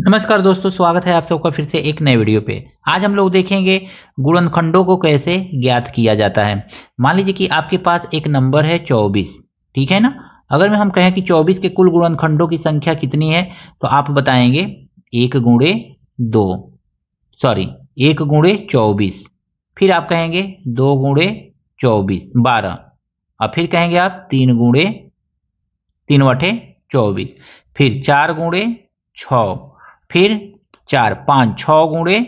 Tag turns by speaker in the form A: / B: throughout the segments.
A: नमस्कार दोस्तों, स्वागत है आप सबका फिर से एक नए वीडियो पे। आज हम लोग देखेंगे गुणनखंडों को कैसे ज्ञात किया जाता है। मान लीजिए कि आपके पास एक नंबर है 24, ठीक है ना। अगर हम कहें कि 24 के कुल गुणनखंडों की संख्या कितनी है, तो आप बताएंगे 1 गुणे 2, सॉरी 1 गुणे 24। फिर आप कहेंगे 2 गुणे 24 12, और फिर कहेंगे आप 3 गुणे 3 बटे 24, फिर 4 गुणे 6, फिर 4 5 6 गुणे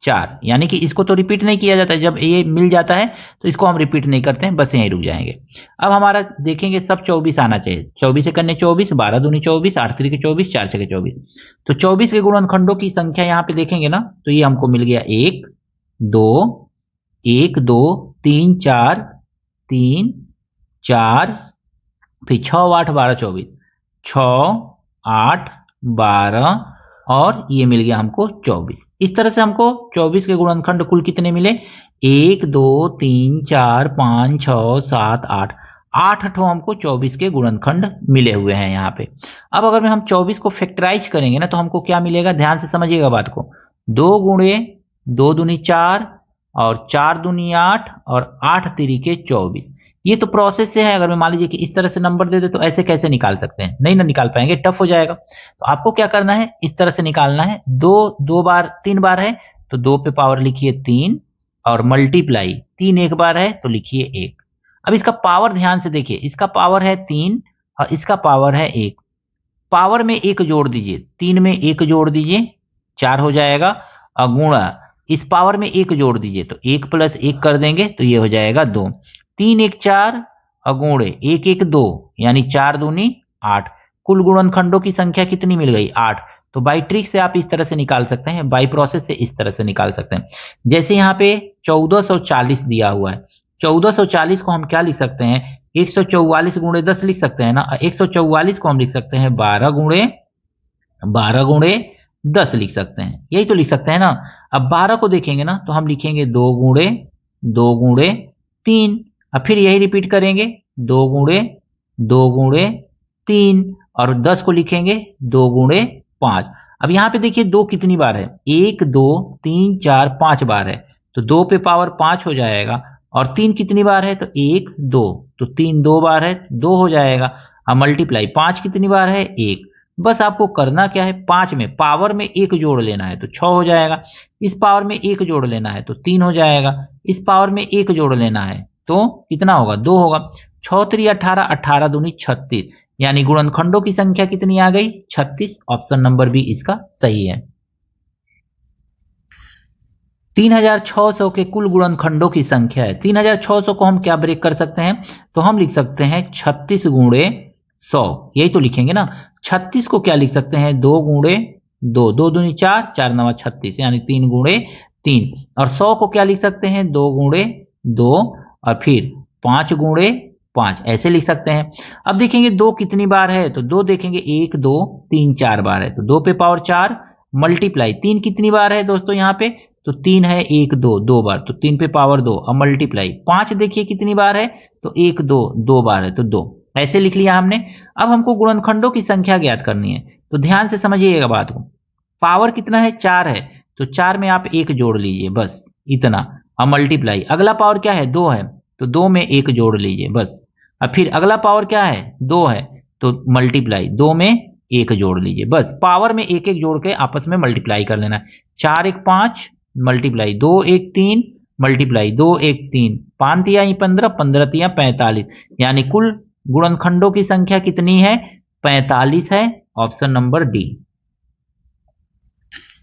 A: 4। यानी कि इसको तो रिपीट नहीं किया जाता है, जब ये मिल जाता है तो इसको हम रिपीट नहीं करते हैं, बस यहीं रुक जाएंगे। अब हमारा देखेंगे सब 24 आना चाहिए। 24 से करने 24, 12 दूनी 24, 8 त्रिक 24, 4 छके 24। तो 24 के गुणनखंडों की संख्या यहाँ पे देखेंगे ना, तो ये हमको मिल गया 1 2 1 2 3 4 3 4, फिर 6 8 12 24, 6 8 12 और ये मिल गया हमको 24। इस तरह से हमको 24 के गुणनखंड कुल कितने मिले? 1 2 3 4 5 6 7 8, 8 ठो हमको 24 के गुणनखंड मिले हुए हैं यहाँ पे। अब अगर हम 24 को फैक्टराइज करेंगे ना, तो हमको क्या मिलेगा? ध्यान से समझिएगा बात को। 2 गुणे 2 दूनी 4 और 4 दूनी 8 और 8 तिरिके 24। ये तो प्रोसेस से है। अगर मैं मान लीजिए कि इस तरह से नंबर दे दे, तो ऐसे कैसे निकाल सकते हैं? नहीं ना निकाल पाएंगे, टफ हो जाएगा। तो आपको क्या करना है, इस तरह से निकालना है। 2 बार 3 बार है तो 2 पे पावर लिखिए 3 और मल्टीप्लाई 3 एक बार है तो लिखिए 1। अब इसका पावर ध्यान से देखिए, इसका पावर है 3 और इसका पावर है 1। पावर में 1 जोड़ दीजिए, 3 में 1 जोड़ दीजिए 4 हो जाएगा, और गुणा इस पावर में 1 जोड़ दीजिए तो 1 प्लस 1 कर देंगे तो ये हो जाएगा 2। 3 1 4 और गुणे 1 1 2, यानी 4 दूनी 8। कुल गुणनखंडों की संख्या कितनी मिल गई? 8। तो बाई ट्रिक से आप इस तरह से निकाल सकते हैं, बाई प्रोसेस से इस तरह से निकाल सकते हैं। जैसे यहाँ पे 1440 दिया हुआ है, 1440 को हम क्या लिख सकते हैं? 144 गुणे 10 लिख सकते हैं ना। 144 को हम लिख सकते हैं 12 गुणे 10 लिख सकते हैं, यही तो लिख सकते हैं ना। अब 12 को देखेंगे ना, तो हम लिखेंगे 2 गुणे 3, अब फिर यही रिपीट करेंगे 2 गुणे 3, और 10 को लिखेंगे 2 गुणे 5। अब यहाँ पे देखिए 2 कितनी बार है? 1 2 3 4 5 बार है, तो 2 पे पावर 5 हो जाएगा। और 3 कितनी बार है? तो 1 2, तो 3 2 बार है 2 हो जाएगा। अब मल्टीप्लाई 5 कितनी बार है? 1। बस आपको करना क्या है, 5 में पावर में 1 जोड़ लेना है तो 6 हो जाएगा। इस पावर में 1 जोड़ लेना है तो 3 हो जाएगा। इस पावर में 1 जोड़ लेना है तो कितना होगा? 2 होगा। 6 3 18, 18 दूनी 36, यानी गुणनखंडों की संख्या कितनी आ गई? 36। ऑप्शन नंबर बी इसका सही है। 3600 के कुल गुणनखंडों की संख्या है। 3600 को हम क्या ब्रेक कर सकते हैं? तो हम लिख सकते हैं 36 गुणे 100, यही तो लिखेंगे ना। 36 को क्या लिख सकते हैं? 2 गुणे 2, 2 दूनी 4, 4 नवा 36, यानी 3 गुणे 3। और 100 को क्या लिख सकते हैं? 2 गुणे 2 और फिर 5 गुणे 5, ऐसे लिख सकते हैं। अब देखेंगे 2 कितनी बार है, तो 2 देखेंगे 1 2 3 4 बार है, तो 2 पे पावर 4 मल्टीप्लाई 3 कितनी बार है दोस्तों यहाँ पे? तो 3 है 1 2 2 बार, तो 3 पे पावर 2 और मल्टीप्लाई 5 देखिए कितनी बार है? तो 1 2 2 बार है तो 2, ऐसे लिख लिया हमने। अब हमको गुणनखंडों की संख्या ज्ञात करनी है, तो ध्यान से समझिएगा बात को। पावर कितना है? 4 है, तो 4 में आप 1 जोड़ लीजिए, बस इतना। और मल्टीप्लाई अगला पावर क्या है? 2 है, तो 2 में 1 जोड़ लीजिए बस। अब फिर अगला पावर क्या है? 2 है, तो मल्टीप्लाई 2 में 1 जोड़ लीजिए बस। पावर में 1 1 जोड़ के आपस में मल्टीप्लाई कर लेना है। 4 1 5 मल्टीप्लाई 2 1 3 मल्टीप्लाई 2 1 3, 5 तिया 15, 15 तिया 45, यानी कुल गुणनखंडों की संख्या कितनी है? 45 है। Option number D.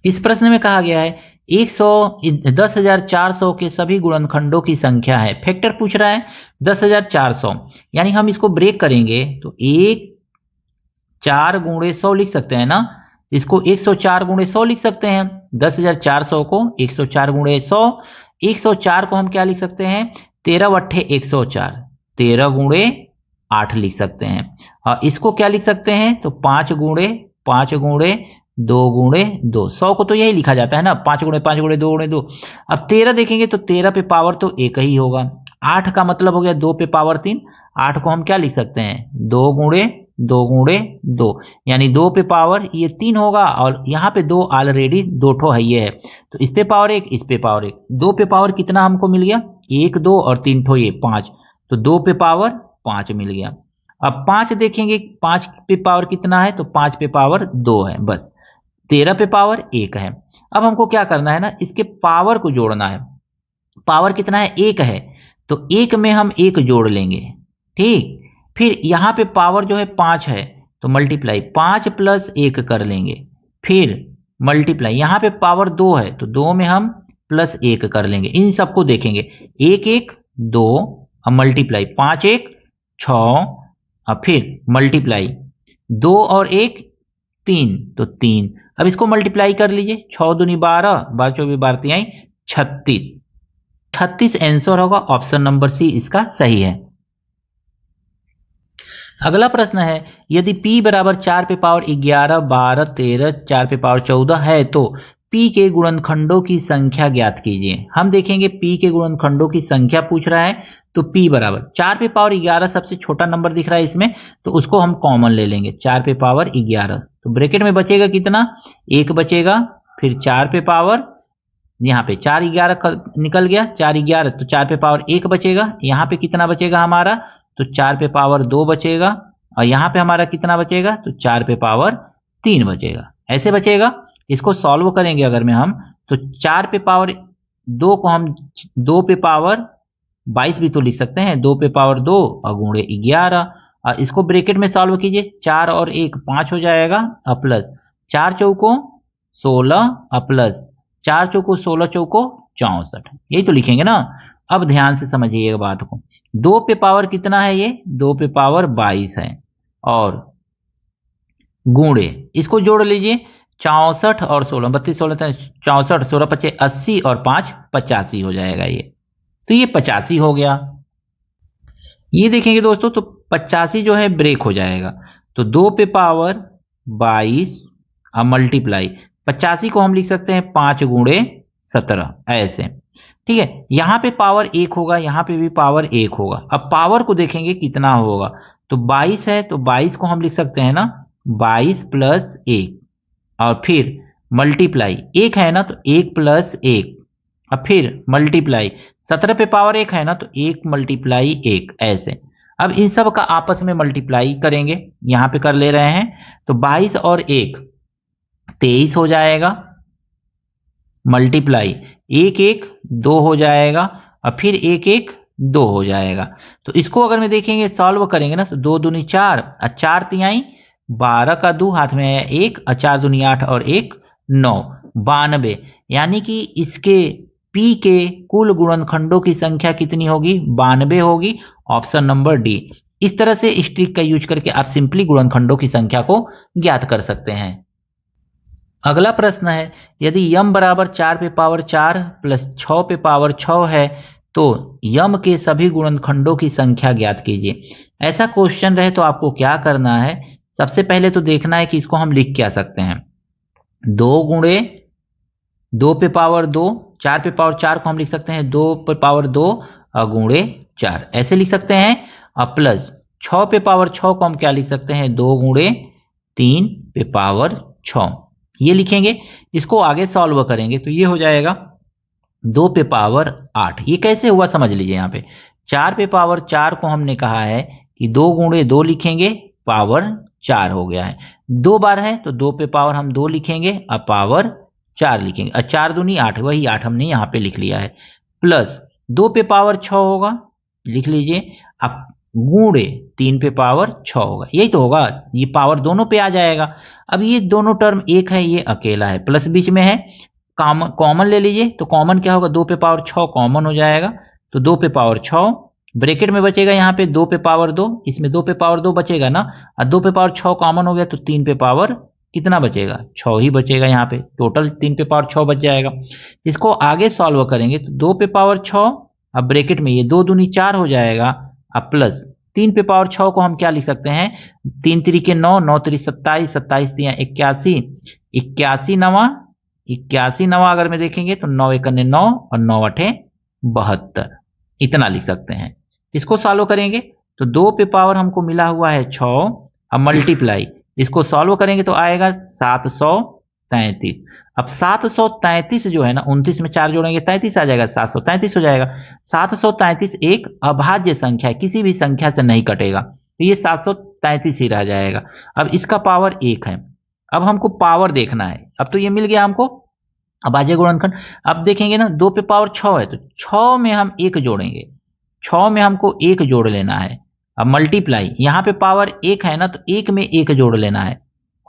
A: इस प्रश्न में कहा गया है 10,400 के सभी गुणनखंडों की संख्या है। फैक्टर पूछ रहा है 10,400, यानी हम इसको ब्रेक करेंगे तो 1 4 गुणे 100 लिख सकते हैं ना। इसको 104 गुणे 100 लिख सकते हैं। 10,400 को 104 गुणे 100, 104 को हम क्या लिख सकते हैं? 13 बट्ठे 104, 13 गुणे 8 लिख सकते हैं। और इसको क्या लिख सकते हैं? तो 5 गुणे 2 गुणे 2। 100 को तो यही लिखा जाता है ना, 5 गुणे 5 गुणे 2 गुणे 2। अब 13 देखेंगे तो 13 पे पावर तो 1 ही होगा। 8 का मतलब हो गया 2 पे पावर 3, 8 को हम क्या लिख सकते हैं? 2 गुणे 2 गुणे 2, यानी 2 पे पावर ये 3 होगा, और यहाँ पे 2 ऑलरेडी 2 ठो है ये है, तो इस पे पावर 1, इस पे पावर 1, 2 पे पावर कितना हमको मिल गया, 1 2 और 3 ठो ये 5, तो 2 पे पावर 5 मिल गया। अब 5 देखेंगे 5 पे पावर कितना है, तो 5 पे पावर 2 है, बस 13 पे पावर 1 है। अब हमको क्या करना है ना, इसके पावर को जोड़ना है। पावर कितना है, 1 है, तो 1 में हम 1 जोड़ लेंगे, ठीक। फिर यहाँ पे पावर जो है 5 है, तो मल्टीप्लाई 5 प्लस 1 कर लेंगे, फिर मल्टीप्लाई यहाँ पे पावर 2 है, तो 2 में हम प्लस 1 कर लेंगे। इन सबको देखेंगे, 1 1 2, अब मल्टीप्लाई 5 1 6, अब फिर मल्टीप्लाई 2 और 1 3, तो 3। अब इसको मल्टीप्लाई कर लीजिए, 6 दूनी 12, 12 24 12 तिहाई 36, 36 आंसर होगा, ऑप्शन नंबर सी इसका सही है। अगला प्रश्न है, यदि p बराबर 4 पे पावर 11 12 13 4 पे पावर 14 है तो p के गुणनखंडों की संख्या ज्ञात कीजिए। हम देखेंगे p के गुणनखंडों की संख्या पूछ रहा है, तो p बराबर 4 पे पावर 11 सबसे छोटा नंबर दिख रहा है इसमें, तो उसको हम कॉमन ले लेंगे, 4 पे पावर 11, तो ब्रैकेट में बचेगा कितना, 1 बचेगा, फिर 4 पे पावर, यहाँ पे 4 11 निकल गया, 4 11, तो 4 पे पावर 1 बचेगा, यहाँ पे कितना बचेगा हमारा, तो 4 पे पावर 2 बचेगा, और यहाँ पे हमारा कितना बचेगा, तो 4 पे पावर 3 बचेगा, ऐसे बचेगा। इसको सॉल्व करेंगे अगर में हम, तो 4 पे पावर 2 को हम 2 पे पावर 22 भी तो लिख सकते हैं, 2 पे पावर 2 और गुणे 11, और इसको ब्रैकेट में सॉल्व कीजिए, 4 और 1 5 हो जाएगा, और प्लस 4 चौको 16, और प्लस 4 चौको 16 चौको 64, यही तो लिखेंगे ना। अब ध्यान से समझिएगा बात को, 2 पे पावर कितना है, ये 2 पे पावर 22 है, और गुणे इसको जोड़ लीजिए, 64 और 16, 32 16 64, 16 25 80 और 5 85 हो जाएगा ये, तो ये 85 हो गया। ये देखेंगे दोस्तों, तो 85 जो है ब्रेक हो जाएगा, तो 2 पे पावर 22 अब मल्टीप्लाई 85 को हम लिख सकते हैं 5 गुणे 17, ऐसे, ठीक है। यहां पे पावर 1 होगा, यहां पे भी पावर 1 होगा। अब पावर को देखेंगे कितना होगा, तो 22 है, तो 22 को हम लिख सकते हैं ना 22 प्लस 1, और फिर मल्टीप्लाई 1 है ना, तो 1 प्लस 1, अब फिर मल्टीप्लाई 17 पे पावर 1 है ना, तो 1 मल्टीप्लाई 1, ऐसे। अब इन सब का आपस में मल्टीप्लाई करेंगे, यहां पे कर ले रहे हैं, तो 22 और 1 23 हो जाएगा, मल्टीप्लाई 1 1 2 हो जाएगा, और फिर 1 1 2 हो जाएगा। तो इसको अगर में देखेंगे सॉल्व करेंगे ना, तो 2 दूनी 4 और 4 तिहाई 12 का 2 हाथ में आया 1, और 4 दूनी 8 और 1 9, 92, यानी कि इसके p के कुल गुणनखंडों की संख्या कितनी होगी, 92 होगी, ऑप्शन नंबर डी। इस तरह से इस ट्रिक का यूज करके आप सिंपली गुणनखंडों की संख्या को ज्ञात कर सकते हैं। अगला प्रश्न है, यदि यम बराबर 4 पे पावर 4 प्लस 6 पे पावर 6 है तो यम के सभी गुणनखंडों की संख्या ज्ञात कीजिए। ऐसा क्वेश्चन रहे तो आपको क्या करना है, सबसे पहले तो देखना है कि इसको हम लिख क्या सकते हैं, 2 गुणे 2 पे पावर 2, 4 पे पावर 4 को हम लिख सकते हैं 2 पे पावर 2 और गुणे 4, ऐसे लिख सकते हैं, और प्लस 6 पे पावर 6 को हम क्या लिख सकते हैं, 2 गुणे 3 पे पावर 6, ये लिखेंगे। इसको आगे सॉल्व करेंगे तो ये हो जाएगा 2 पे पावर 8, ये कैसे हुआ समझ लीजिए। यहाँ पे 4 पे पावर 4 को हमने कहा है कि 2 गुणे 2 लिखेंगे, पावर 4 हो गया है, 2 बार है तो 2 पे पावर हम 2 लिखेंगे और पावर 4 लिखेंगे, और 4 दूनी 8, वही 8 हमने यहाँ पे लिख लिया है, प्लस 2 पे पावर 6 होगा, लिख लीजिए, अब गुणे 3 पे पावर 6 होगा, यही तो होगा, ये पावर दोनों पे आ जाएगा। अब ये दोनों टर्म एक है, ये अकेला है, प्लस बीच में है, कॉमन ले लीजिए, तो कॉमन क्या होगा, 2 पे पावर 6 कॉमन हो जाएगा, तो 2 पे पावर 6 ब्रैकेट में बचेगा, यहाँ पे 2 पे पावर 2, इसमें 2 पे पावर 2 बचेगा ना, और 2 पे पावर 6 कॉमन हो गया, तो 3 पे पावर कितना बचेगा, 6 ही बचेगा, यहाँ पे टोटल 3 पे पावर 6 बच जाएगा। इसको आगे सॉल्व करेंगे तो 2 पे पावर 6, अब ब्रैकेट में ये 2 दूनी 4 हो जाएगा, अब प्लस 3 पे पावर 6 को हम क्या लिख सकते हैं, 3 तरीके 9, 9 तरीके 27, 27 तिया 81, 81 नवा 81 नवा अगर में देखेंगे तो 9 एकने 9 और 9 अठे 72, इतना लिख सकते हैं। इसको सॉल्व करेंगे तो 2 पे पावर हमको मिला हुआ है 6, अब मल्टीप्लाई, इसको सॉल्व करेंगे तो आएगा 733। अब 733 जो है ना, 29 में 4 जोड़ेंगे 33 आ जाएगा, 733 हो जाएगा। 733 एक अभाज्य संख्या है, किसी भी संख्या से नहीं कटेगा, तो ये 733 ही रह जाएगा। अब इसका पावर 1 है। अब हमको पावर देखना है। अब तो ये मिल गया हमको अभाज्य गुणनखंड। अब देखेंगे ना, 2 पे पावर 6 है, तो 6 में हम 1 जोड़ेंगे, 6 में हमको 1 जोड़ लेना है। अब मल्टीप्लाई, यहां पे पावर 1 है ना, तो 1 में 1 जोड़ लेना है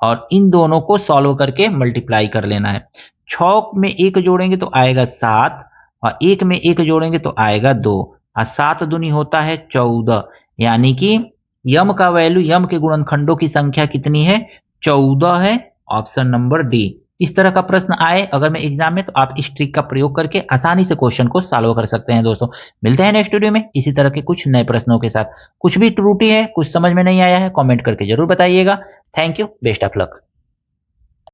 A: और इन दोनों को सॉल्व करके मल्टीप्लाई कर लेना है। 6 में 1 जोड़ेंगे तो आएगा 7 और 1 में 1 जोड़ेंगे तो आएगा 2 और 7 दूनी होता है 14, यानी कि यम का वैल्यू, यम के गुणनखंडों की संख्या कितनी है, 14 है। Option number D. इस तरह का प्रश्न आए अगर मैं एग्जाम में, तो आप इस ट्रिक का प्रयोग करके आसानी से क्वेश्चन को सॉल्व कर सकते हैं। दोस्तों मिलते हैं नेक्स्ट वीडियो में इसी तरह के कुछ नए प्रश्नों के साथ। कुछ भी त्रुटि है, कुछ समझ में नहीं आया है, कमेंट करके जरूर बताइएगा। Thank you, best of luck.